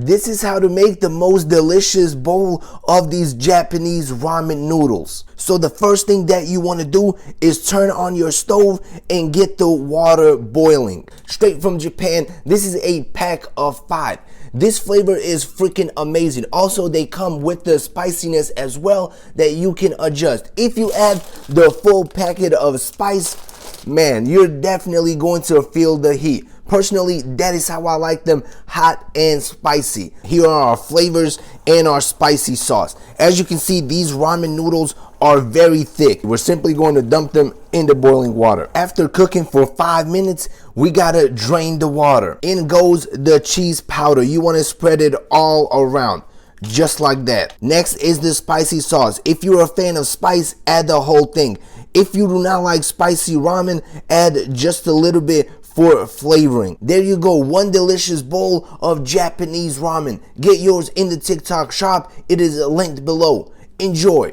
This is how to make the most delicious bowl of these Japanese ramen noodles. So the first thing that you want to do is turn on your stove and get the water boiling. Straight from Japan, this is a pack of 5. This flavor is freaking amazing. Also, they come with the spiciness as well that you can adjust. If you add the full packet of spice, man, you're definitely going to feel the heat. Personally, that is how I like them, hot and spicy. Here are our flavors and our spicy sauce. As you can see, these ramen noodles are very thick. We're simply going to dump them into boiling water. After cooking for 5 minutes, we gotta drain the water. In goes the cheese powder. You wanna spread it all around, just like that. Next is the spicy sauce. If you're a fan of spice, add the whole thing. If you do not like spicy ramen, add just a little bit for flavoring. There you go, one delicious bowl of Japanese ramen. Get yours in the TikTok shop. It is linked below. Enjoy.